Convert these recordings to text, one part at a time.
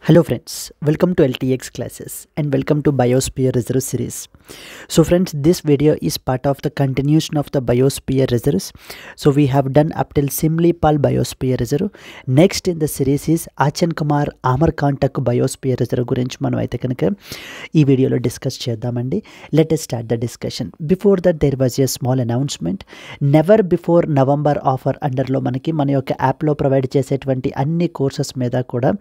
Hello friends, welcome to LTX classes and welcome to Biosphere Reserve series. So friends, this video is part of the continuation of the Biosphere Reserves. So we have done up till Simlipal Biosphere Reserve. Next in the series is Achan Kumar Amarkantak Biosphere Reserve గురించి మనం అయితే కనుక ఈ వీడియోలో discuss చేద్దామండి. Let us start the discussion. Before that there was a small announcement. Never before November offer అండర్లో మనకి మన యొక్క యాప్లో ప్రొవైడ్ చేసేటువంటి అన్ని కోర్సెస్ మీద కూడా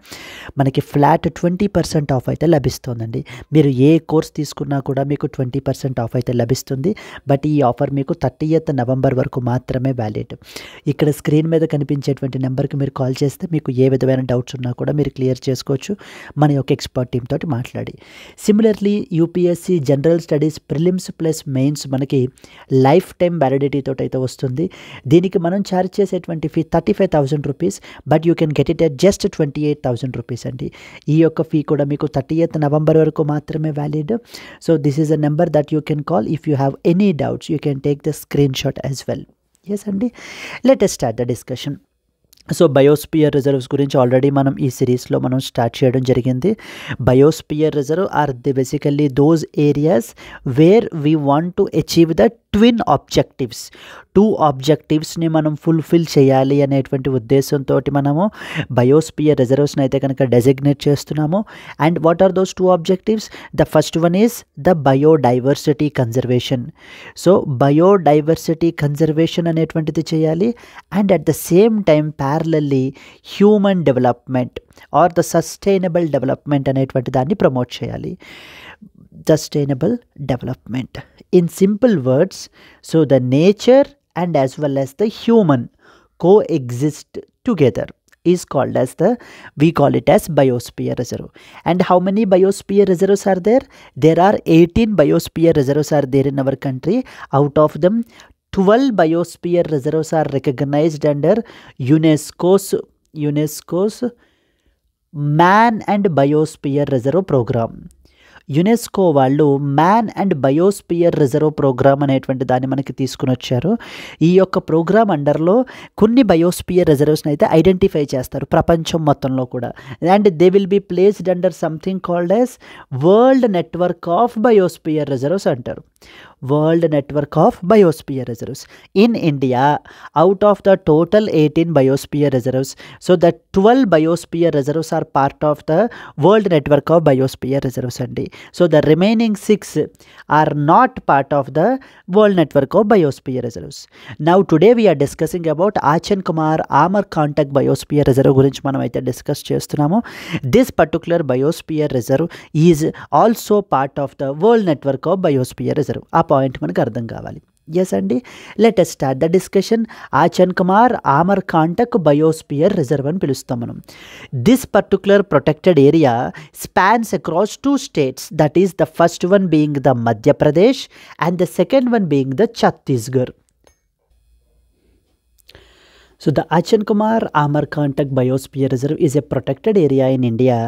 మనకి ఫ్లాట్ 20% ఆఫ్ అయితే లభిస్తుందండి. మీరు ఏ కోర్స్ తీసుకున్నా కూడా మీకు 20% ఆఫ్ అయితే లభిస్తుంది. బట్ ఈ ఆఫర్ మీకు 30th నవంబర్ వరకు మాత్రమే వ్యాలిడ్. ఇక్కడ స్క్రీన్ మీద కనిపించేటువంటి నెంబర్కి మీరు కాల్ చేస్తే మీకు ఏ విధమైన డౌట్స్ ఉన్నా కూడా మీరు క్లియర్ చేసుకోవచ్చు మన యొక్క ఎక్స్పర్ట్ టీమ్ తోటి మాట్లాడి. Similarly UPSC general studies prelims plus mains మనకి లైఫ్ టైం వ్యాలిడిటీ తోటి అయితే వస్తుంది. దీనికి మనం ఛార్జ్ చేసేటువంటి fee 35,000 rupees, but you can get it at just 28,000 rupees అండి. ఈ యొక్క ఫీ కూడా మీకు 30th నవంబర్ వరకు మాత్రమే valid. So this is a number that you can call if you have any doubts. You can take the screen shot as well. Yes అండి, let us start the discussion. So biosphere reserves గురించి already మనం ఈ సిరీస్లో మనం start చేయడం జరిగింది. Biosphere reserve are basically those areas where we want to achieve the twin objectives. 2 ఆబ్జెక్టివ్స్ని మనం ఫుల్ఫిల్ చేయాలి అనేటువంటి ఉద్దేశంతో మనము బయోస్పియర్ రిజర్వ్స్ని అయితే కనుక డెసిగ్నేట్ చేస్తున్నాము. And what are those 2 objectives? The first one is the biodiversity conservation. So biodiversity conservation అనేటువంటిది చేయాలి. And at the same time parallelly human development or the sustainable development అనేటువంటి దాన్ని ప్రమోట్ చేయాలి. Sustainable development. In simple words, so the nature and as well as the human coexist together is called as we call it as biosphere reserve. And how many biosphere reserves are there? There are 18 biosphere reserves are there in our country. Out of them 12 biosphere reserves are recognized under UNESCO's Man and Biosphere Reserve program. UNESCO వాళ్ళు man and biosphere reserve programme అనేటువంటి దాన్ని మనకి తీసుకుని వచ్చారు. ఈ యొక్క programme అండర్లో కొన్ని biosphere రిజర్వ్స్ని అయితే ఐడెంటిఫై చేస్తారు ప్రపంచం మొత్తంలో కూడా. And they will be placed under something called as world network of biosphere reserves అంటారు. World network of biosphere reserves. In India, out of the total 18 biosphere reserves, so the 12 biosphere reserves are part of the world network of biosphere reserves అండి. So the remaining 6 are not part of the world network of biosphere reserves. Now today we are discussing about Achan Kumar Amarkantak Biosphere Reserve గురించి మనం అయితే discuss చేస్తున్నాము. This particular biosphere reserve is also part of the world network of biosphere reserve. ఆ point మనకు అర్థం కావాలి. Yes అండి, let us start the discussion. Achanakmar Amarkantak biosphere reserve అని పిలుస్తాం మనం. This particular protected area spans across 2 states. That is the first one being the Madhya Pradesh and the second one being the Chhattisgarh. So the Achan Kumar Amarkantak Biosphere Reserve is a protected area in India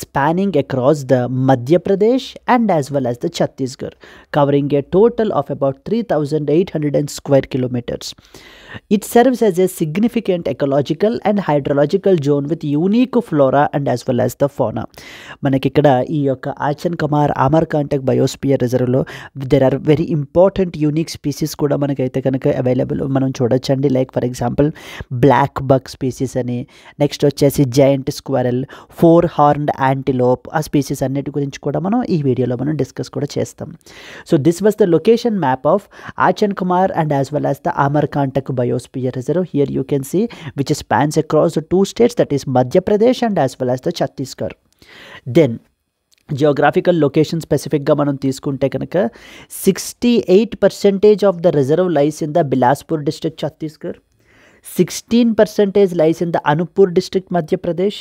spanning across the Madhya Pradesh and as well as the Chhattisgarh, covering a total of about 3,800 square kilometers. It serves as a significant ecological and hydrological zone with unique flora and as well as the fauna. మనకి ఇక్కడ ఈ యొక్క Achanakmar Amarkantak biosphere రిజర్వ్లో there are very important unique species కూడా మనకైతే కనుక available మనం చూడొచ్చండి. Like for example black buck species అని, నెక్స్ట్ వచ్చేసి జైంట్ స్క్వరల్, 4 హార్న్డ్ యాంటిలోప్, ఆ స్పీసీస్ అన్నిటి గురించి కూడా మనం ఈ వీడియోలో మనం డిస్కస్ కూడా చేస్తాం. So this was the location map of Achanakmar and as well as the Amarkantak biosphere reserve. Here you can see which spans across the 2 states, that is Madhya Pradesh and as well as the Chhattisgarh. Then geographical location స్పెసిఫిక్గా మనం తీసుకుంటే కనుక 68% of the reserve lies in the Bilaspur district Chhattisgarh, 16% lies in the Anuppur district Madhya Pradesh,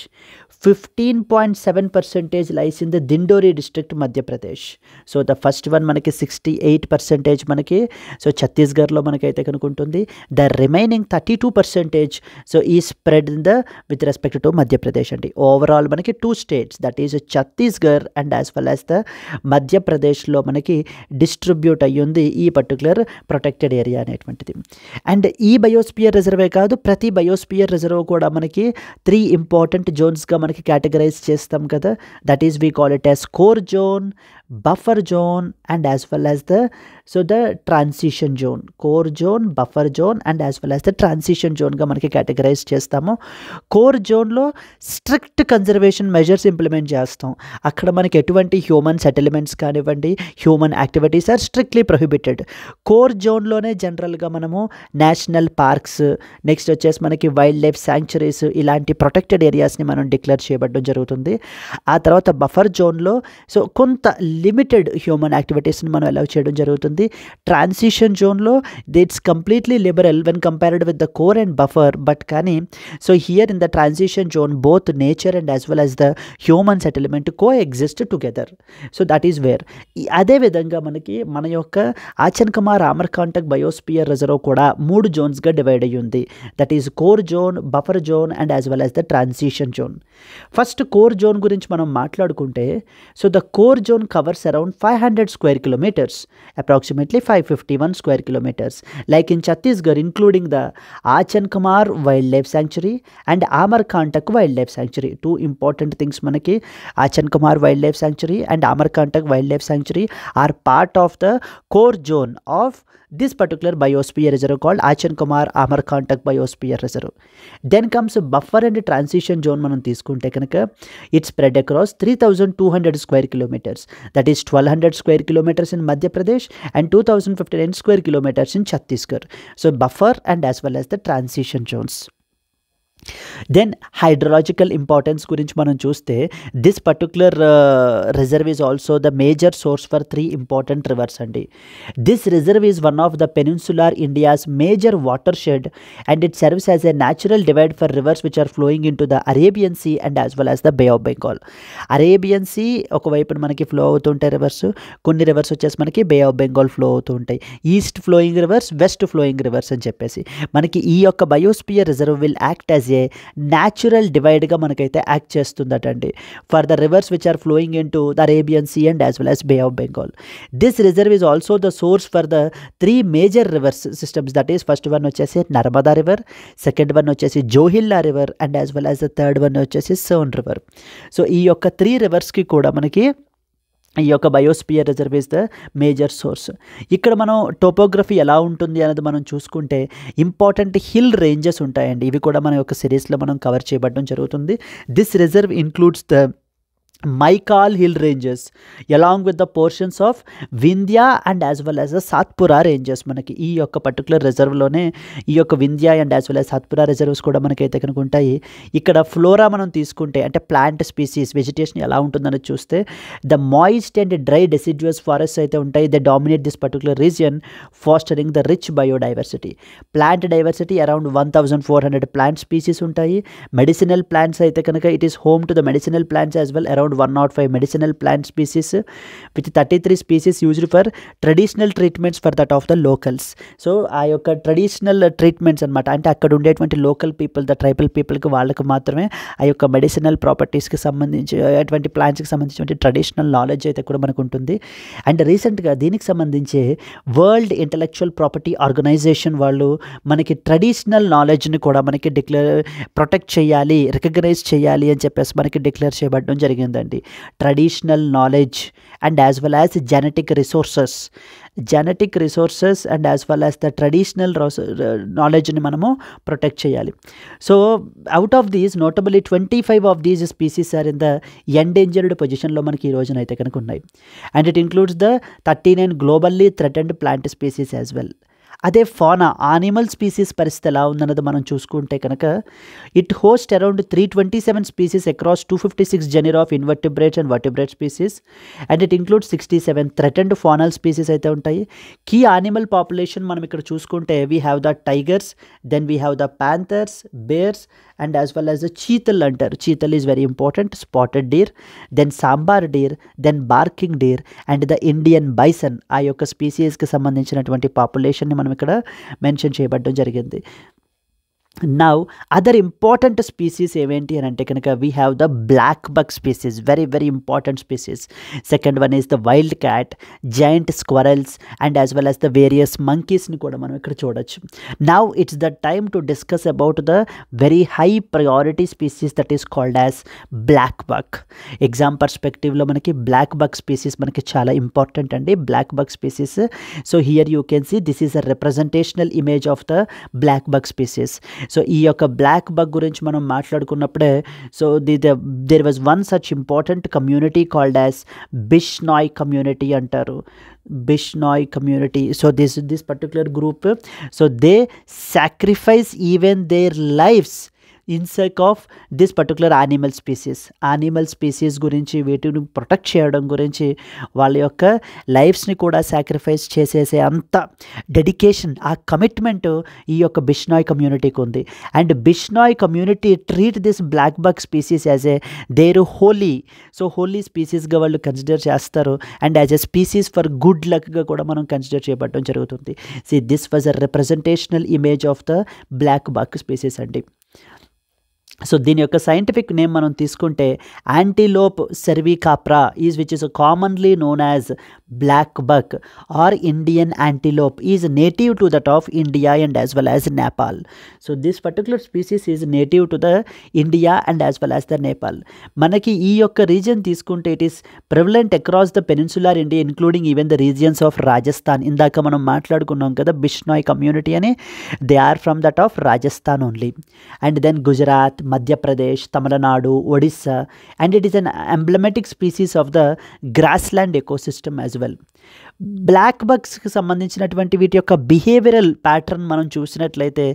15.7% lies in the Dindori district Madhya Pradesh. So the first one మనకి 68% మనకి so ఛత్తీస్గఢ్లో మనకైతే కనుక ఉంటుంది. ద రిమైనింగ్ 32% సో ఈ spread in the with respect to Madhya Pradesh అండి. Overall మనకి 2 states, that is Chhattisgarh and as well as the మధ్యప్రదేశ్లో మనకి డిస్ట్రిబ్యూట్ అయ్యింది ఈ పర్టికులర్ ప్రొటెక్టెడ్ ఏరియా అనేటువంటిది. అండ్ ఈ బయోస్పియర్ రిజర్వే కాదు, ప్రతి బయోస్పియర్ రిజర్వ్ కూడా మనకి 3 ఇంపార్టెంట్ జోన్స్గా మనకి కేటగరైజ్ చేస్తాం కదా. That is we call it as core zone, buffer zone and as well as the transition zone. Core zone, buffer zone and as well as the transition జోన్గా మనకి categorise చేస్తాము. Core జోన్లో strict conservation measures implement చేస్తాం. అక్కడ మనకి ఎటువంటి human settlements కానివ్వండి, human activities are strictly prohibited. Core జోన్లోనే జనరల్గా మనము నేషనల్ పార్క్స్, నెక్స్ట్ వచ్చేసి మనకి వైల్డ్ లైఫ్ శాంక్చురీస్, ఇలాంటి ప్రొటెక్టెడ్ ఏరియాస్ని మనం డిక్లేర్ చేయబడడం జరుగుతుంది. ఆ తర్వాత బఫర్ జోన్లో కొంత లిమిటెడ్ హ్యూమన్ యాక్టివిటీస్ని మనం అలౌ చేయడం జరుగుతుంది. ట్రాన్సిషన్ జోన్లో it's completely liberal when compared with the core and buffer, but కానీ here in the transition zone both nature and as well as the human settlement coexist together. That is where. అదేవిధంగా మనకి మన యొక్క ఆచన్కమార్ అమర్కాంటక్ biosphere reserve కూడా 3 జోన్స్గా divide అయ్యి ఉంది. That is core zone, buffer zone and as well as the transition zone. First core zone గురించి మనం మాట్లాడుకుంటే, the core zone covers around 500 square kilometers, approximately 551 square kilometers, like in Chhattisgarh, including the Achankamar Wildlife Sanctuary and Amarkantak Wildlife Sanctuary. 2 important things manaki Achankamar Wildlife Sanctuary and Amarkantak Wildlife Sanctuary are part of the core zone of this particular biosphere reserve called Achankamar Amarkantak Biosphere Reserve. Then comes buffer and transition zone. మనం తీసుకుంటే కనుక it spread across 3200 square kilometers, that is 1200 square kilometers in Madhya Pradesh and 2059 square kilometers in Chhattisgarh. Buffer and as well as the transition zones. Then hydrological importance గురించి మనం చూస్తే, this particular reserve is also the major source for 3 important rivers అండి. This reserve is one of the peninsular India's major watershed and it serves as a natural divide for rivers which are flowing into the Arabian Sea and as well as the Bay of Bengal. Arabian Sea ఒకవైపున మనకి flow అవుతుంటాయి reverse, కొన్ని reverse వచ్చేసి మనకి బే of Bengal flow అవుతూ ఉంటాయి. East flowing rivers, west flowing rivers అని చెప్పేసి మనకి ఈ యొక్క biosphere reserve will act as a natural డివైడ్గా మనకైతే యాక్ట్ చేస్తుందటండి for the rivers which are flowing into the Arabian sea and as well as bay of Bengal. This reserve is also the source for the 3 major rivers systems. That is first one వచ్చేసి Narmada river, second one వచ్చేసి Johilla river and as well as the third one వచ్చేసి సోన్ river. ఈ యొక్క 3 రివర్స్కి కూడా మనకి ఈ యొక్క biosphere reserve is the major source. ఇక్కడ మనం టోపోగ్రఫీ ఎలా ఉంటుంది అనేది మనం చూసుకుంటే, ఇంపార్టెంట్ హిల్ రేంజెస్ ఉంటాయండి. ఇవి కూడా మన యొక్క సిరీస్లో మనం కవర్ చేయబడడం జరుగుతుంది. This reserve includes the Maikal hill ranges along with the portions of Vindhya and as well as the Satpura ranges. మనకి ఈ యొక్క పర్టికులర్ రిజర్వ్లోనే ఈ యొక్క Vindhya and as well as Satpura reserves కూడా మనకైతే కనుక ఉంటాయి. ఇక్కడ ఫ్లోరా మనం తీసుకుంటే అంటే ప్లాంట్ స్పీసీస్ వెజిటేషన్ ఎలా ఉంటుందని చూస్తే, the moist and dry deciduous forest అయితే ఉంటాయి. They dominate this particular region fostering the rich biodiversity. Plant diversity around 1400 plant species ఉంటాయి. మెడిసినల్ ప్లాంట్స్ అయితే కనుక it is home to the medicinal plants as well, around 105 medicinal plant species with 33 species used for traditional treatments for that of the locals. ఆ యొక్క traditional treatments అనమాట. అంటే అక్కడ ఉండేటువంటి local people, the tribal పీపుల్కి వాళ్ళకి మాత్రమే ఆ యొక్క మెడిసినల్ ప్రాపర్టీస్కి సంబంధించి అటువంటి ప్లాంట్స్కి సంబంధించిన ట్రెడిషనల్ నాలెడ్జ్ అయితే కూడా మనకు ఉంటుంది. అండ్ రీసెంట్గా దీనికి సంబంధించి వరల్డ్ ఇంటలెక్చువల్ ప్రాపర్టీ ఆర్గనైజేషన్ వాళ్ళు మనకి ట్రెడిషనల్ నాలెడ్జ్ని కూడా మనకి ప్రొటెక్ట్ చేయాలి, రికగ్నైజ్ చేయాలి అని చెప్పేసి మనకి డిక్లేర్ చేయబడడం జరిగిందండి. Traditional knowledge and as well as genetic resources and as well as the traditional నాలెడ్జ్ని మనము ప్రొటెక్ట్ చేయాలి. Out of these notably 25 of these species are in the endangered పొజిషన్లో మనకి ఈ రోజున అయితే కనుక ఉన్నాయి. And it includes the 39 globally threatened plant species as well. అదే ఫానా ఆనిమల్ స్పీసీస్ పరిస్థితి ఎలా ఉందన్నది మనం చూసుకుంటే కనుక, it host around 327 species across 256 genre of invertebrates and vertebrate species and it includes 67 threatened faunal species అయితే ఉంటాయి. కీ యానిమల్ పాపులేషన్ మనం ఇక్కడ చూసుకుంటే we have the tigers, then we have the panthers, bears and as well as the chital అంటారు. Chital is very important, spotted deer, then sambar deer, then barking deer and the Indian bison. ఆ యొక్క స్పీసీస్కి సంబంధించినటువంటి పాపులేషన్ని మనం ఇక్కడ mention చేయబడడం జరిగింది. Now other important species eventi అని అంటే కనుక we have the black buck species, very very important species. Second one is the wild cat, giant squirrels and as well as the various monkeys ని కూడా మనం ఇక్కడ చూడొచ్చు. Now it's the time to discuss about the very high priority species that is called as black buck. Exam perspective లో మనకి black buck species మనకి చాలా important అండి. black buck species, so here you can see this is a representational image of the black buck species. So ఈ యొక్క black buck గురించి మనం మాట్లాడుకున్నప్పుడే so there was one such important community called as Bishnoi community అంటారు. Bishnoi community. So this particular group, so they sacrifice even their lives in sake of this particular animal species గురించి, వీటిని protect చేయడం గురించి వాళ్ళ యొక్క లైఫ్స్ని కూడా సాక్రిఫైస్ చేసేసే అంత డెడికేషన్, ఆ కమిట్మెంట్ ఈ యొక్క బిష్నాయ్ కమ్యూనిటీకి ఉంది. And Bishnoi community treat this black buck species as a their holy. So holy స్పీసీస్గా వాళ్ళు కన్సిడర్ చేస్తారు and as a species for good లక్గా కూడా మనం కన్సిడర్ చేయబడడం జరుగుతుంది. See this was a representational image of the black buck species అండి. So దీని యొక్క సైంటిఫిక్ నేమ్ మనం తీసుకుంటే antelope cervicapra is which is commonly known as black buck or Indian antelope is native to that of India and as well as Nepal. So this particular species is native to the India and as well as the Nepal. మనకి ఈ యొక్క region తీసుకుంటే it is prevalent across the peninsular India including even the regions of Rajasthan. ఇందాక మనం మాట్లాడుకున్నాం కదా Bishnoi community అని, they are from that of Rajasthan only. And then Gujarat, Madhya Pradesh, Tamil Nadu, Odisha, and it is an emblematic species of the grassland ecosystem as well. Black బక్స్కి సంబంధించినటువంటి వీటి యొక్క behavioural pattern మనం చూసినట్లయితే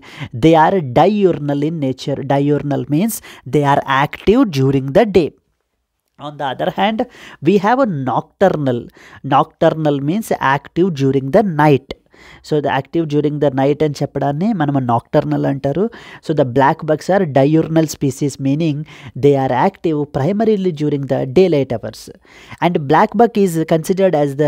they are diurnal in nature. Diurnal means they are active during the day. On the other hand, we have a nocturnal. Nocturnal means active during the night. So the active during the night అని చెప్పడాన్ని మనం nocturnal అంటారు. So the black bucks are diurnal species, meaning they are active primarily during the day light hours. And black buck is considered as the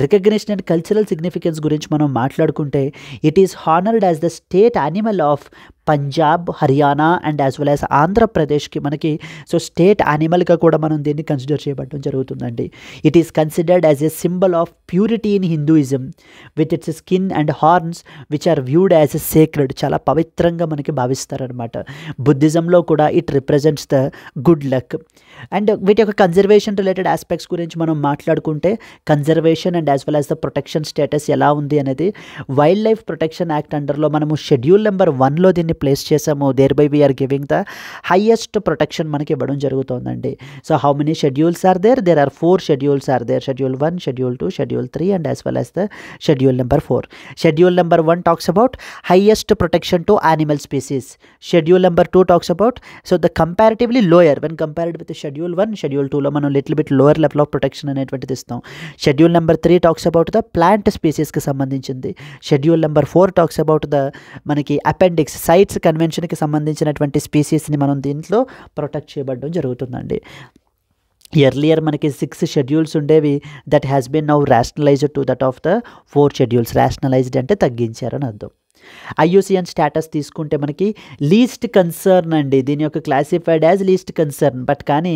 recognition and cultural significance గురించి మనం మాట్లాడుకుంటే it is honoured as the state animal of Punjab, Haryana and as well as ఆంధ్రప్రదేశ్కి మనకి so state యానిమల్గా కూడా మనం దీన్ని consider చేయబడడం జరుగుతుందండి. It is considered as a symbol of purity in Hinduism with its skin and horns which are viewed as a sacred. చాలా పవిత్రంగా మనకి భావిస్తారనమాట. బుద్ధిజంలో కూడా it represents the good luck. And వీటి యొక్క కన్జర్వేషన్ రిలేటెడ్ ఆస్పెక్ట్స్ గురించి మనం మాట్లాడుకుంటే conservation and as well as the protection status ఎలా ఉంది అనేది వైల్డ్ లైఫ్ ప్రొటెక్షన్ యాక్ట్ అండర్లో మనము షెడ్యూల్ నెంబర్ 1లో దీన్ని ప్లేస్ చేసాము. There by we are giving the highest protection మనకి ఇవ్వడం జరుగుతుందండి. So how many schedules are there? There are 4 schedules are there. Schedule 1, schedule 2, schedule 3 and as well as the schedule number 4. Schedule number 1 talks about highest protection to animal species. Schedule number 2 talks about so the comparatively lower when compared with schedule 1. Schedule 2లో మనం little bit lower level of protection అనేటువంటిది ఇస్తాం. Schedule number 3 talks about the plant స్పీసీస్కి సంబంధించింది. Schedule number 4 talks about the మనకి appendix CITES కన్వెన్షన్కి సంబంధించినటువంటి స్పీసీస్ని మనం దీంట్లో ప్రొటెక్ట్ చేయబడడం జరుగుతుందండి. ఎర్లియర్ మనకి 6 షెడ్యూల్స్ ఉండేవి, that has been now rationalised to that of the 4 schedules. Rationalised అంటే తగ్గించారని అర్థం. ఐయుసిఎన్ స్టేటస్ తీసుకుంటే మనకి లీస్ట్ కన్సర్న్ అండి. దీని యొక్క classified as least concern, but కానీ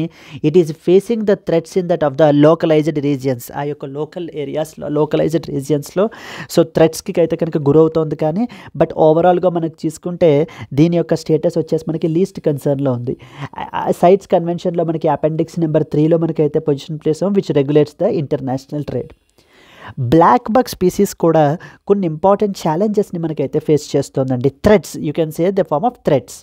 it is facing the threats in that of the localised regions. ఆ యొక్క లోకల్ ఏరియాస్లో లోకలైజ్డ్ రీజియన్స్లో సో థ్రెట్స్కి అయితే కనుక గురవుతోంది. కానీ బట్ ఓవరాల్గా మనకు తీసుకుంటే దీని యొక్క స్టేటస్ వచ్చేసి మనకి లీస్ట్ కన్సర్న్లో ఉంది. సైట్స్ కన్వెన్షన్లో మనకి అపెండిక్స్ నెంబర్ 3లో మనకైతే position place which regulates the international trade. Black buck species కూడా కొన్ని ఇంపార్టెంట్ ఛాలెంజెస్ని మనకైతే ఫేస్ చేస్తుందండి. Threats, you can say the form of threats.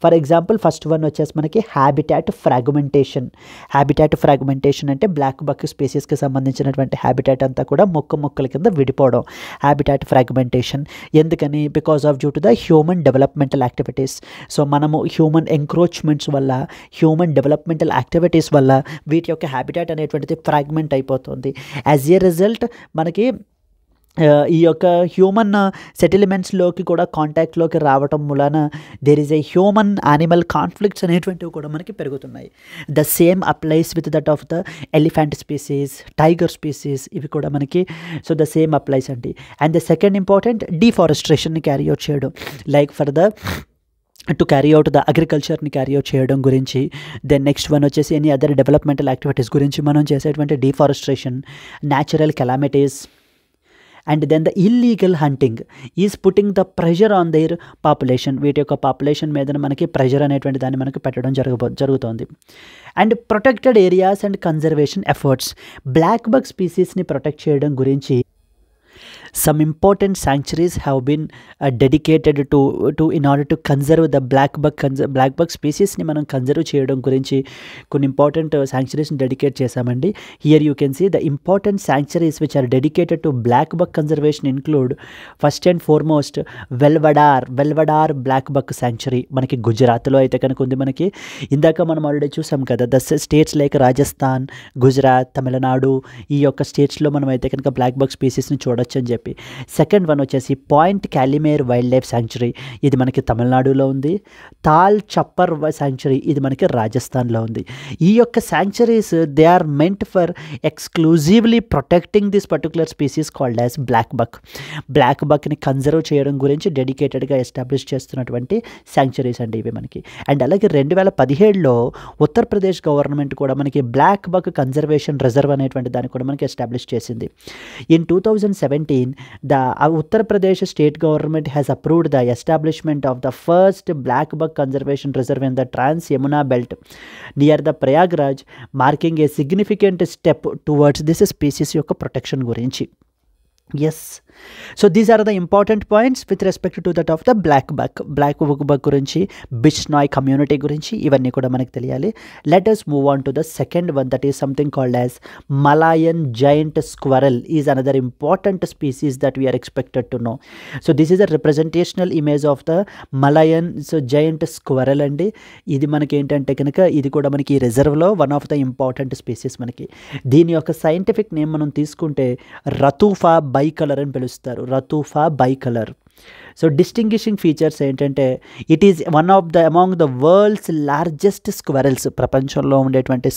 For example first one వచ్చేసి మనకి హ్యాబిటాట్ ఫ్రాగ్మెంటేషన్. హ్యాబిటాట్ ఫ్రాగ్మెంటేషన్ అంటే బ్లాక్ బక్ స్పీసీస్కి సంబంధించినటువంటి హ్యాబిటాట్ అంతా కూడా మొక్కల కింద విడిపోవడం. హ్యాబిటాట్ ఫ్రాగ్మెంటేషన్ ఎందుకని? Because of due to the human developmental activities. So మనము హ్యూమన్ ఎంక్రోచ్మెంట్స్ వల్ల, హ్యూమన్ డెవలప్మెంటల్ యాక్టివిటీస్ వల్ల వీటి యొక్క హ్యాబిటాట్ అనేటువంటిది ఫ్రాగ్మెంట్ అయిపోతుంది. యాజ్ ఏ రిజల్ట్ మనకి ఈ యొక్క హ్యూమన్ సెటిల్మెంట్స్లోకి కూడా కాంటాక్ట్లోకి రావటం మూలాన there is a human animal conflicts అనేటువంటివి కూడా మనకి పెరుగుతున్నాయి. The same applies with that of the elephant species, tiger species, ఇవి కూడా మనకి సో ద సేమ్ అప్లైస్ అండి. అండ్ ద సెకండ్ ఇంపార్టెంట్ డిఫారెస్ట్రేషన్ని క్యారీ అవుట్ చేయడం. Like for the to carry out the అగ్రికల్చర్ని క్యారీ అవుట్ చేయడం గురించి. దెన్ నెక్స్ట్ వన్ వచ్చేసి ఎనీ అదర్ డెవలప్మెంటల్ యాక్టివిటీస్ గురించి మనం చేసేటువంటి deforestation, natural calamities. And then the illegal hunting is putting the pressure on their population. వీటి యొక్క population మీద మనకి ప్రెషర్ అనేటువంటి దాన్ని మనకి పెట్టడం జరుగుతోంది. And protected areas and conservation efforts, black buck స్పీసీస్ని ప్రొటెక్ట్ చేయడం గురించి some important sanctuaries have been dedicated to in order to conserve the black bug species ni manam conserve cheyadam gurinchi కొన్ని important sanctuaries ని dedicate చేసామండి. Here you can see the important sanctuaries which are dedicated to black bug conservation include first and foremost Velavadar black buck sanctuary మనకి గుజరాత్లో అయితే కనుక ఉంది. మనకి ఇందాక మనం ఆల్రెడీ చూసాం కదా, the states like Rajasthan, Gujarat, Tamil Nadu, ఈ యొక్క స్టేట్స్లో మనం అయితే కనుక బ్లాక్ బగ్ స్పీసీస్ని చూడొచ్చు అని చెప్పి. సెకండ్ వన్ వచ్చేసి point Calimere wild life sanctuary, ఇది మనకి తమిళనాడులో ఉంది. తాల్ చప్పర్ సాంక్చురీ, ఇది మనకి రాజస్థాన్లో ఉంది. ఈ యొక్క sanctuaries they are meant for exclusively protecting this particular species called as black బక్ని కన్జర్వ్ చేయడం గురించి డెడికేటెడ్గా ఎస్టాబ్లిష్ చేస్తున్నటువంటి సాంక్చురీస్ అండి ఇవి మనకి. అండ్ అలాగే 2017లో ఉత్తరప్రదేశ్ గవర్నమెంట్ కూడా మనకి బ్లాక్ బక్ కన్జర్వేషన్ రిజర్వ్ అనేటువంటి దాన్ని కూడా మనకి ఎస్టాబ్లిష్ చేసింది. In 2017 the Uttar Pradesh state government has approved the establishment of the first black bug conservation reserve in the Trans Yamuna belt near the Prayagraj, marking a significant step towards this species యొక్క protection గురించి. Yes, so these are the important points with respect to that of the black bug గురించి, Bishnoi community గురించి ఇవన్నీ కూడా మనకు తెలియాలి. Let us move on to the second one, that is something called as Malayan giant squirrel is another important species that we are expected to know. So this is a representational image of the Malayan giant squirrel అండి. ఇది మనకి ఏంటంటే కనుక ఇది కూడా మనకి ఈ రిజర్వ్లో one of the important species. మనకి దీని యొక్క సైంటిఫిక్ నేమ్ మనం తీసుకుంటే రతూఫా బైకలర్ అని పిలుస్తారు. Ratufa bicolor. So distinguishing features ఏంటంటే it is one of the among the world's largest squirrels, ప్రపంచంలో ఉండేటువంటి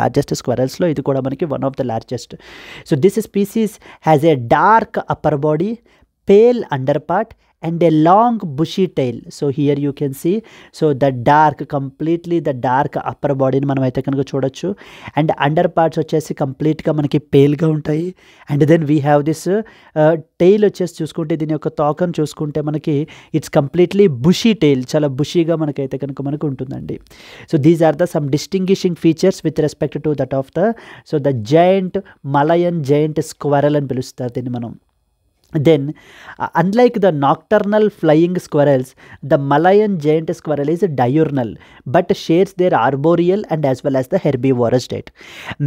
లార్జెస్ట్ స్క్వెరల్స్లో ఇది కూడా మనకి one of the largest. So this species has a dark upper body, pale underpart and a long bushy tail. So here you can see, so the dark upper body ni మనం అయితే కనుక చూడొచ్చు. And under parts వచ్చేసి కంప్లీట్గా మనకి పేల్గా ఉంటాయి. And then we have this tail వచ్చేసి చూసుకుంటే దీని యొక్క తోకను చూసుకుంటే మనకి ఇట్స్ కంప్లీట్లీ బుషీ టెయిల్, చాలా బుషీగా మనకైతే కనుక మనకు ఉంటుందండి. So these are the some distinguishing features with respect to that of the giant Malayan giant squirrel అని పిలుస్తారు దీన్ని మనం. Then unlike the nocturnal flying squirrels, the Malayan giant squirrel is diurnal but shares their arboreal and as well as the herbivorous diet.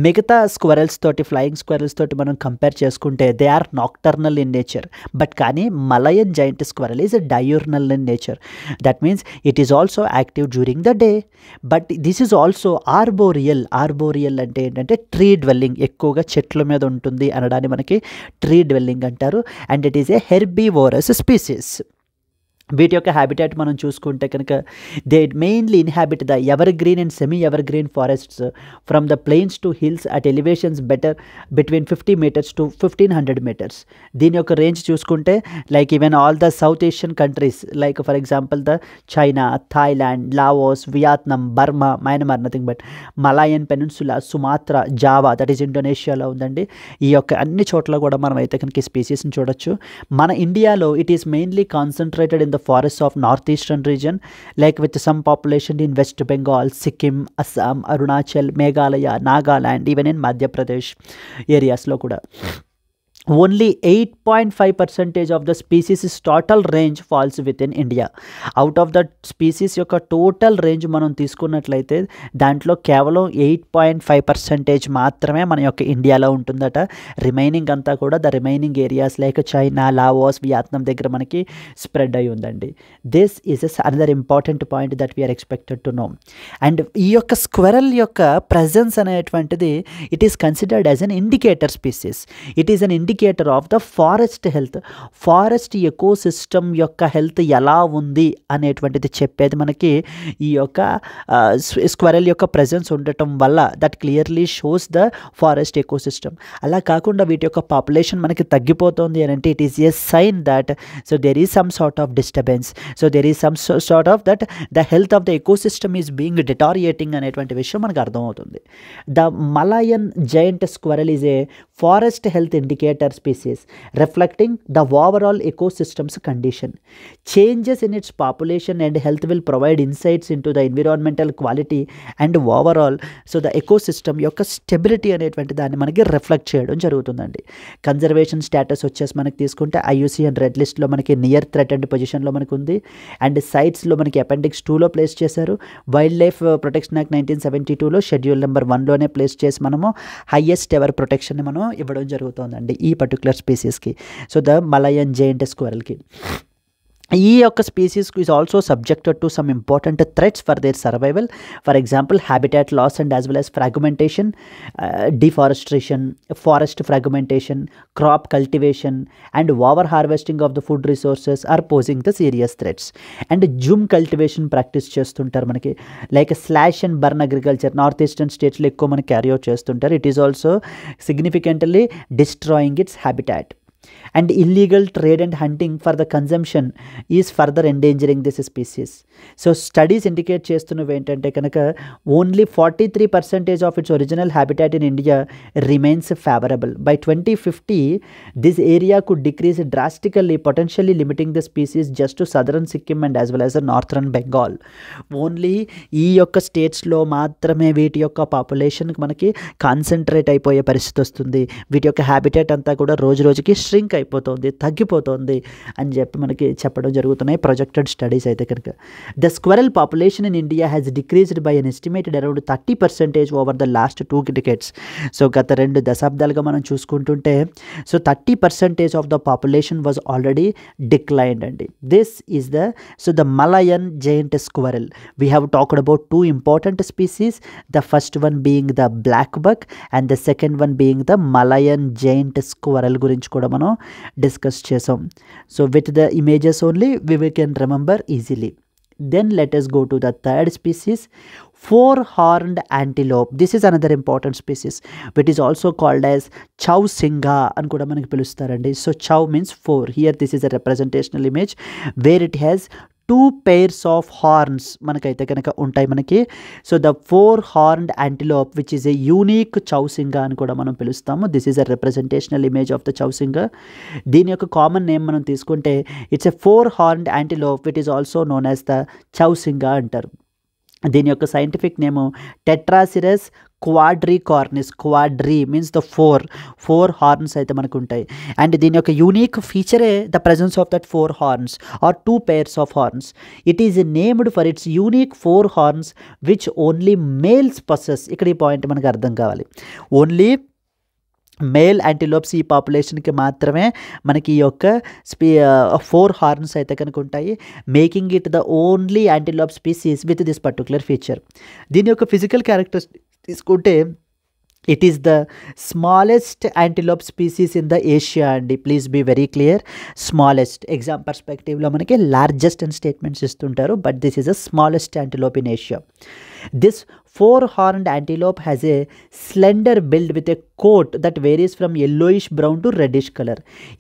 మిగతా స్క్వెరల్స్ తోటి, flying స్క్వెరల్స్ తోటి మనం compare చేసుకుంటే they are nocturnal in nature, but కానీ Malayan giant squirrel is diurnal in nature. That means it is also active during the day, but this is also arboreal. Arboreal అంటే ఏంటంటే tree dwelling, ఎక్కువగా చెట్ల మీద ఉంటుంది అనడాన్ని మనకి ట్రీ డ్వెల్లింగ్ అంటారు. And it is a herbivorous species. వీటి యొక్క హ్యాబిటాట్ మనం చూసుకుంటే కనుక they mainly inhabit the evergreen and semi evergreen forests from the plains to hills at elevations between 50 meters to 1500 meters. దీని యొక్క range చూసుకుంటే like even all the South Asian countries like for example the China, Thailand, Laos, Vietnam, Burma, Myanmar, nothing but Malayan peninsula, Sumatra, Java, that is ఇండోనేషియాలో ఉందండి. ఈ యొక్క అన్ని చోట్ల కూడా మనం అయితే కనుక ఈ స్పీసీస్ని చూడొచ్చు. మన ఇండియాలో it is mainly concentrated in the forests of northeastern region, like with some population in West Bengal, Sikkim, Assam, Arunachal, Meghalaya, Nagaland, even in Madhya Pradesh areas lo kuda. Only 8.5% of the species total range falls within India. Out of the species యొక్క total range మనం తీసుకున్నట్లయితే దాంట్లో కేవలం 8.5% మాత్రమే మన యొక్క ఇండియాలో ఉంటుందట. రిమైనింగ్ అంతా కూడా the remaining areas like China, Laos, Vietnam దగ్గర మనకి స్ప్రెడ్ అయి ఉందండి. This is another important point that we are expected to know. And ఈ యొక్క స్క్వెరల్ యొక్క ప్రెజెన్స్ అనేటువంటిది it is considered as an indicator species. It is an indicator of the forest health. Forest ecosystem యొక్క health ఎలా ఉంది అనేటువంటిది చెప్పేది మనకి ఈ యొక్క స్క్వరెల్ యొక్క ప్రెజెన్స్ ఉండటం వల్ల that clearly shows the forest ecosystem. అలా కాకుండా వీటి యొక్క పాపులేషన్ మనకి తగ్గిపోతుంది అని అంటే it is a sign that so there is some sort of disturbance, so there is some sort of that the health of the ecosystem is being deteriorating అనేటువంటి విషయం మనకు అర్థమవుతుంది. The Malayan giant squirrel is a forest health indicator species reflecting the overall ecosystems condition. Changes in its population and health will provide insights in to the environmental quality and overall so the ecosystem యొక్క stability అనేటువంటి దాన్ని మనకి reflect చేయడం జరుగుతుందండి. Conservation status వచ్చేసి మనకి తీసుకుంటే IUCN red లిస్ట్లో మనకి నియర్ థ్రెటెండ్ పొజిషన్లో మనకు ఉంది. అండ్ సైట్స్లో మనకి అపెండిక్స్ 2లో ప్లేస్ చేశారు. వైల్డ్ లైఫ్ ప్రొటెక్షన్ యాక్ట్ 1972లో షెడ్యూల్ నెంబర్ 1లోనే ప్లేస్ చేసి మనము హైయెస్ట్ ఎవర్ ప్రొటెక్షన్ని మనం ఇవ్వడం జరుగుతుందండి ఈ పర్టికులర్ స్పీసీస్కి, సో ద మలయన్ జైంట్ స్క్వరెల్కి. ఈ యొక్క species is also subjected to some important threats for their survival. For example habitat loss and as well as fragmentation, deforestation, forest fragmentation, crop cultivation and over harvesting of the food resources are posing the serious threats. And Zoom cultivation practice చేస్తుంటారు మనకి, like slash and burn agriculture north eastern స్టేట్స్లో ఎక్కువ మనకి carry out చేస్తుంటారు. It is also significantly destroying it's habitat. And illegal trade and hunting for the consumption is further endangering this species. So studies indicate చేస్తున్నవి ఏంటంటే కనుక only 43% of its original habitat in India remains favorable. By 2050 this area could decrease drastically, potentially limiting the species just to southern Sikkim and as well as the northern Bengal. Only ఈ యొక్క స్టేట్స్లో మాత్రమే వీటి యొక్క population మనకి concentrate అయిపోయే పరిస్థితి వస్తుంది. వీటి యొక్క హ్యాబిటేట్ అంతా కూడా రోజు రోజుకి ష్రింక్ అయిపోతుంది, తగ్గిపోతుంది అని చెప్పి మనకి చెప్పడం జరుగుతున్నాయి ప్రొజెక్టెడ్ స్టడీస్ అయితే కనుక. The squirrel population in India has decreased by an estimated around 30% over the last 2 decades. So గత 2 దశాబ్దాలుగా మనం చూసుకుంటుంటే so 30% of the population was already declined అండి. This is the Malayan giant squirrel. We have talked about 2 important species, the first one being the black buck and the second one being the Malayan giant squirrel గురించి కూడా మనం discuss చేసాం. So with the images only we can remember easily. Then let us go to the third species, four-horned antelope. This is another important species which is also called as chausinga అని కూడా మనకి పిలుస్తారండి. So chow means 4. Here this is a representational image where it has 2 pairs of horns మనకైతే కనుక ఉంటాయి మనకి. So the 4-horned antelope which is a unique chausinga అని కూడా మనం పిలుస్తాము. This is a representational image of the chausinga. దీని యొక్క కామన్ నేమ్ మనం తీసుకుంటే it's a 4-horned antelope which is also known as the chausinga అంటారు. దీని యొక్క scientific name Tetracerus quadricornis. Quadri means the 4 horns అయితే మనకు ఉంటాయి. అండ్ దీని యొక్క యూనిక్ ఫీచరే the presence of that 4 horns or 2 pairs of horns. It is named for its unique 4 horns which only males possess. ఇక్కడ ఈ పాయింట్ మనకు అర్థం కావాలి. ఓన్లీ మేల్ యాంటీలోప్స్ ఈ పాపులేషన్కి మాత్రమే మనకి ఈ యొక్క 4 హార్న్స్ అయితే కనుక ఉంటాయి, making it the only antelope species with this particular feature. దీని యొక్క ఫిజికల్ క్యారెక్టర్స్ తీసుకుంటే it is the smallest antelope species in the Asia అండి. Please be very clear. Smallest exam పర్స్పెక్టివ్లో మనకి లార్జెస్ట్ అని స్టేట్మెంట్స్ ఇస్తుంటారు, but this is the smallest antelope in Asia. This 4-horned antelope has a slender build with a coat that varies from yellowish brown to reddish color.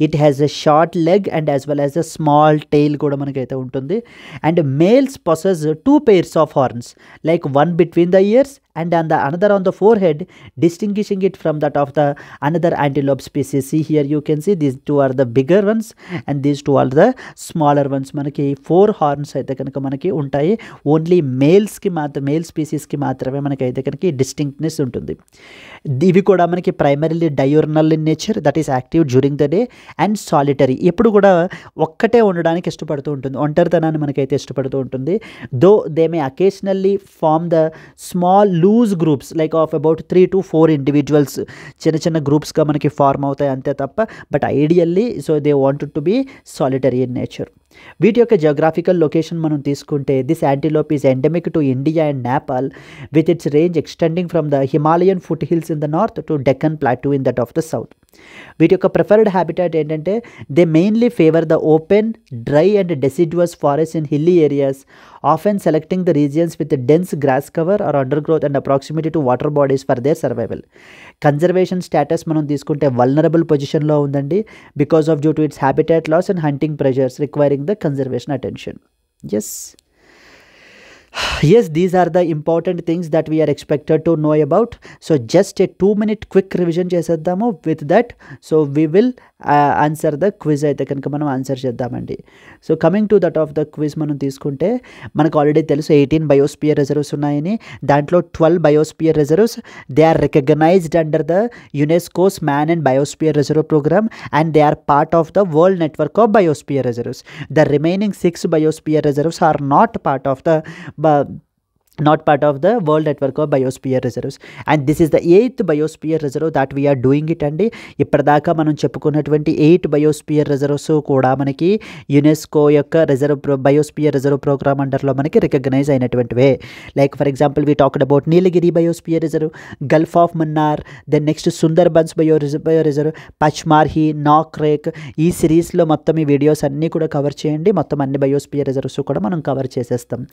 It has a short leg and as well as a small tail కూడా మనకైతే ఉంటుంది. And males possess 2 pairs of horns, like one between the ears and another on the forehead, distinguishing it from that of the another antelope species. See here you can see these 2 are the bigger ones and these 2 are the smaller ones. మనకి 4 horns అయితే కనుక మనకి ఉంటాయి. Only మేల్స్కి మాత్రం male స్పీసీస్కి మాత్రమే మనకైతే కనుక డిస్టింక్ట్నెస్ ఉంటుంది. ఇవి కూడా మనకి primarily diurnal in nature, that is active during the day and solitary. ఎప్పుడు కూడా ఒక్కటే ఉండడానికి ఇష్టపడుతూ ఉంటుంది, ఒంటరితనాన్ని మనకైతే ఇష్టపడుతూ ఉంటుంది. Though they may occasionally form the small loose groups like of about 3 to 4 individuals. చిన్న చిన్న గ్రూప్స్గా మనకి ఫార్మ్ అవుతాయి అంతే తప్ప, but ideally so they wanted to be solitary in nature. వీటి యొక్క జియోగ్రాఫికల్ లొకేషన్ మనం తీసుకుంటే this antelope is endemic to India and Nepal with its range extending from the Himalayan foothills in the north to Deccan plateau in that of the south. వీటి యొక్క preferred habitat ఏంటంటే they mainly favour the open, dry and deciduous forest in hilly areas, often selecting the regions with dense grass cover or undergrowth and proximity to water bodies for their survival. Conservation status మనం తీసుకుంటే vulnerable పొజిషన్లో ఉందండి because of due to its habitat loss and hunting pressures requiring the conservation attention. Yes, these are the important things that we are expected to know about. So just a 2-minute quick revision చేసేద్దాము. With that, so we will answer the quiz అయితే కనుక మనం answer చేద్దామండి. So coming to that of the quiz మనం తీసుకుంటే మనకు already తెలుసు 18 biosphere reserves ఉన్నాయని. దాంట్లో 12 biosphere reserves they are recognised under the UNESCO's man and biosphere reserve programme and they are part of the world network of biosphere reserves. The remaining 6 biosphere reserves are not part of the world network of biosphere reserves, and this is the 8th biosphere reserve that we are doing it అండి. ఇప్పటిదాకా మనం చెప్పుకున్నటువంటి 8 biosphere reserves కూడా మనకి UNESCO యొక్క biosphere reserve programme అండర్లో మనకి recognise అయినటువంటివే. Like for example we talked about Nilgiri biosphere reserve, gulf of Mannar, then next Sundarbans bio reserve, Pachmarhi, Nokrek. ఈ సిరీస్లో మొత్తం ఈ వీడియోస్ అన్నీ కూడా కవర్ చేయండి. మొత్తం అన్ని బయోస్పియర్ రిజర్వ్స్ కూడా మనం కవర్ చేసేస్తాం.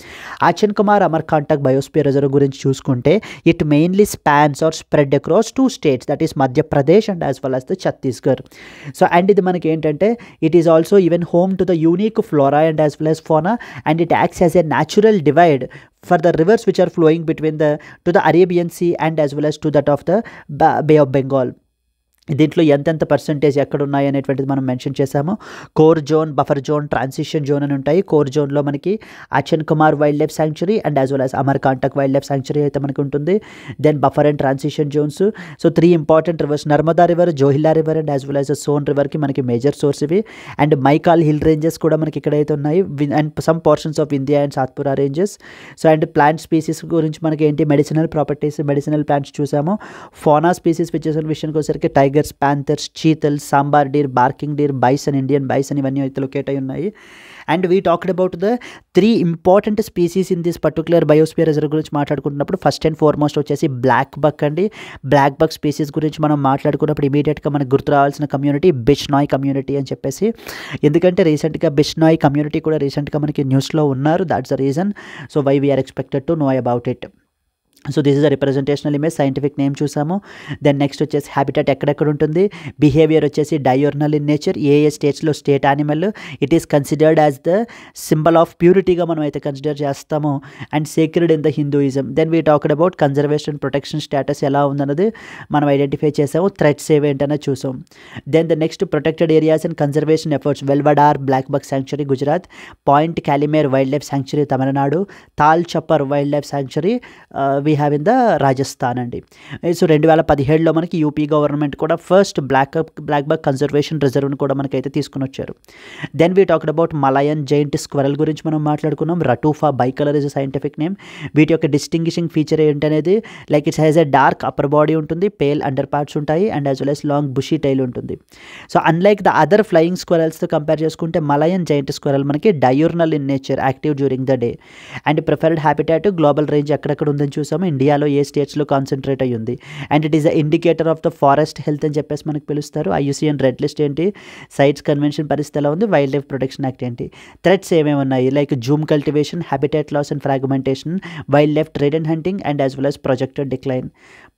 Achanakmar Amarkantak biosphere reserve గురించి చూసుకుంటే it mainly spans or spread across 2 states, that is Madhya Pradesh and as well as the Chhattisgarh. So and ఇది మనకి ఏంటంటే it is also even home to the unique flora and as well as fauna, and it acts as a natural divide for the rivers which are flowing between to the Arabian Sea and as well as to that of the Bay of Bengal. దీంట్లో ఎంతెంత percentage ఎక్కడ ఉన్నాయి అనేటువంటిది మనం mention చేసాము. Core zone, buffer zone, transition zone అని ఉంటాయి. Core జోన్లో మనకి Achanakmar wild life sanctuary and as well as Amarkantak wild life sanctuary అయితే మనకు ఉంటుంది. Then buffer and transition zones. So 3 important rivers, Narmada river, Johila river and as well as Son రివర్కి మనకి major source ఇవి. అండ్ మైకాల్ హిల్ రేంజెస్ కూడా మనకి ఇక్కడైతే ఉన్నాయి, and some portions of Vindhya and Satpura ranges. So and plant species గురించి మనకి ఏంటి మెడిసినల్ ప్రాపర్టీస్, మెడిసినల్ ప్లాంట్స్ చూసాము. ఫోనా స్పీసీస్ విషయానికి వచ్చేసరికి tigers, panthers, chital, sambar deer, barking deer, bison, Indian bison ఇవన్నీ అయితే లొకేట్ అయి ఉన్నాయి. And we talked about the 3 important species in this particular biosphere reserve గురించి మాట్లాడుకుంటున్నప్పుడు ఫస్ట్ అండ్ ఫార్మోస్ట్ వచ్చేసి బ్లాక్ బక్ అండి. బ్లాక్ బక్ స్పీసీస్ గురించి మనం మాట్లాడుకున్నప్పుడు ఇమీడియట్గా మనకు గుర్తు రావాల్సిన కమ్యూనిటీ బిష్నాయ్ కమ్యూనిటీ అని చెప్పేసి, ఎందుకంటే రీసెంట్గా బిష్నాయ్ కమ్యూనిటీ కూడా రీసెంట్గా మనకి న్యూస్లో ఉన్నారు. That's the reason. So why we are expected to know about it. So this is a representational image, scientific name చూసాము. దెన్ నెక్స్ట్ వచ్చేసి హ్యాబిటాట్ ఎక్కడెక్కడ ఉంటుంది, బిహేవియర్ వచ్చేసి డయోర్నల్ ఇన్ నేచర్, ఏ స్టేట్స్లో state animal, it is considered as the symbol of ప్యూరిటీగా మనం అయితే కన్సిడర్ చేస్తాము, and sacred in the Hinduism. Then we talked about conservation protection status ఎలా ఉందన్నది మనం ఐడెంటిఫై చేసాము, థ్రెట్స్ ఏవేంటనే చూసాం. Then the next protected areas and conservation efforts, Velavadar black buck sanctuary Gujarat, point Calimere wild life sanctuary Tamil Nadu, Tal Chhapar wild life sanctuary we have in the Rajasthan అండి. So 2017లో మనకి UP government కూడా first black buck conservation రిజర్వ్ని కూడా మనకైతే తీసుకుని వచ్చారు. Then we talked about Malayan giant squirrel గురించి మనం మాట్లాడుకున్నాం. Ratufa bicolor is scientific name. వీటి యొక్క డిస్టింగ్విషింగ్ ఫీచర్ ఏంటనేది like it's has a dark upper body ఉంటుంది, పేల్ అండర్ పార్ట్స్ ఉంటాయి, and as well as long bushy tail ఉంటుంది. So unlike the other flying స్క్వరల్స్తో కంపేర్ చేసుకుంటే మలయన్ జైంట్ స్క్వరల్ మనకి diurnal in nature, active during the day. And preferred habitat global range ఎక్కడెక్కడ ఉందని చూసాము. ఇండియాలో ఏ స్టేట్స్లో కాన్సన్ట్రేట్ అయ్యి ఉంది. And it is the indicator of the forest health అని చెప్పేసి మనకు పిలుస్తారు. IUCN రెడ్ లిస్ట్ ఏంటి, సైట్స్ కన్వెన్షన్ పరిస్థితి ఎలా ఉంది, వైల్డ్ లైఫ్ ప్రొటెక్షన్ యాక్ట్ ఏంటి, థ్రెట్స్ ఏమేమి ఉన్నాయి like jhum cultivation, habitat loss and fragmentation, wild life trade and hunting, and as well as projected decline,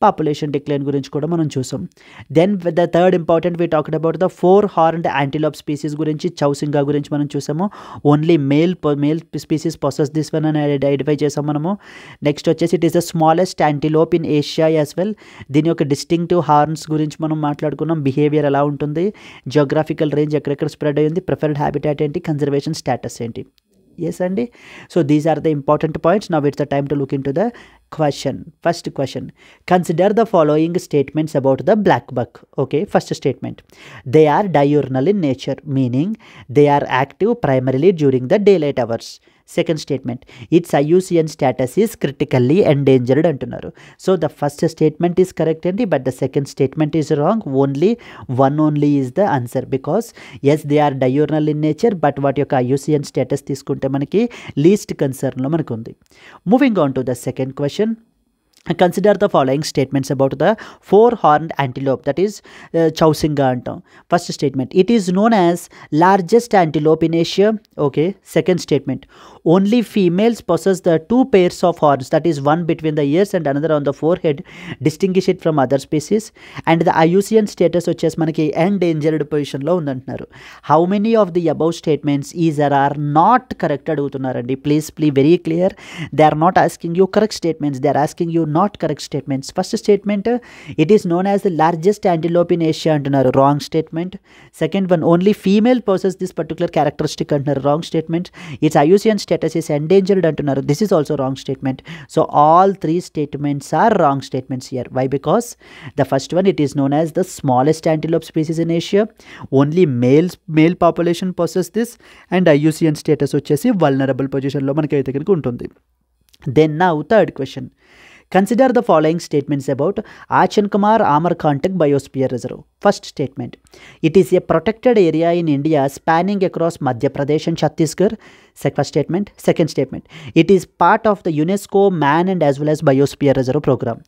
population decline గురించి కూడా మనం చూసాం. Then the third important we talked about the 4 horned antelope species గురించి, చౌసింగా గురించి మనం చూసాము. Only male species possess this one అని identify చేసాం మనము. నెక్స్ట్ వచ్చేసి it is the smallest antelope in Asia as well. దీని యొక్క డిస్టింక్టివ్ హార్న్స్ గురించి మనం మాట్లాడుకున్నాం. బిహేవియర్ ఎలా ఉంటుంది, జియోగ్రాఫికల్ రేంజ్ ఎక్కడెక్కడ స్ప్రెడ్ అయ్యింది, ప్రిఫర్డ్ హ్యాబిటాట్ ఏంటి, కన్జర్వేషన్ స్టేటస్ ఏంటి. Yes, Andy. So these are the important points. Now it's the time to look into the question. First question. Consider the following statements about the black buck. Okay, first statement. They are diurnal in nature, meaning they are active primarily during the daylight hours. Second statement. Its IUCN status is critically endangered అంటున్నారు. So the first statement is correct అండి, but the second statement is wrong. Only is the answer, because yes, they are diurnal in nature, but వాటి యొక్క IUCN status తీసుకుంటే మనకి least కన్సర్న్లో మనకు ఉంది. Moving on to the second question. Consider the following statements about the four-horned antelope, that is Chausinga antam. First statement, it is known as largest antelope in Asia. Okay. Second statement, only females possess the two pairs of horns, that is one between the ears and another on the forehead, distinguish it from other species. And the IUCN status వచ్చేసి మనకి endangered position లో ఉందంటున్నారు. How many of the above statements is or are not correct అడుగుతున్నారండి. Please very clear, they are not asking you correct statements, they are asking you not correct statements. First statement, it is known as the largest antelope in Asia అంటున్నారు, wrong statement. Second one, only female possess this particular characteristic అంటున్నారు, wrong statement. Its IUCN status is endangered అంటున్నారు, this is also wrong statement. So all three statements are wrong statements here. Why? Because the first one, it is known as the smallest antelope species in Asia, only male population possess this, and IUCN status వచ్చేసి vulnerable position లో మనకైతే కనుక ఉంటుంది. Then now third question, consider the following statements about Achankumar Amarkantak Biosphere Reserve. First statement, it is a protected area in India spanning across Madhya Pradesh and Chhattisgarh. First statement. Second statement, it is part of the UNESCO Man and as well as Biosphere Reserve program.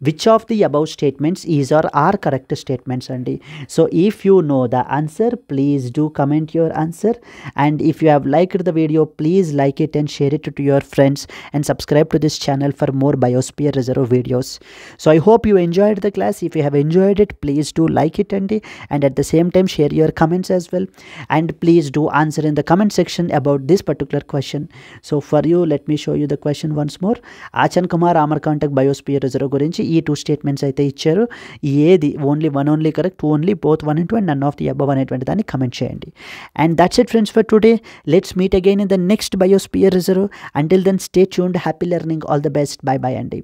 Which of the above statements is or are correct statements andi? So if you know the answer, please do comment your answer, and if you have liked the video, please like it and share it to your friends, and subscribe to this channel for more Biosphere Reserve videos. So I hope you enjoyed the class. If you have enjoyed it, please do like it and at the same time share your comments as well, and please do answer in the comment section about this particular question. So for you, let me show you the question once more. Achankumar Amarkantak Biosphere Reserve గురించి ఈ two statements అయితే ఇచ్చారు, ఏది only one only correct, only both 1 and 2 and none of the above అనేటువంటి దాన్ని comment చేయండి. And that's it friends for today. Let's meet again in the next Biosphere Reserve. Until then, stay tuned, happy learning, all the best, bye bye అండి.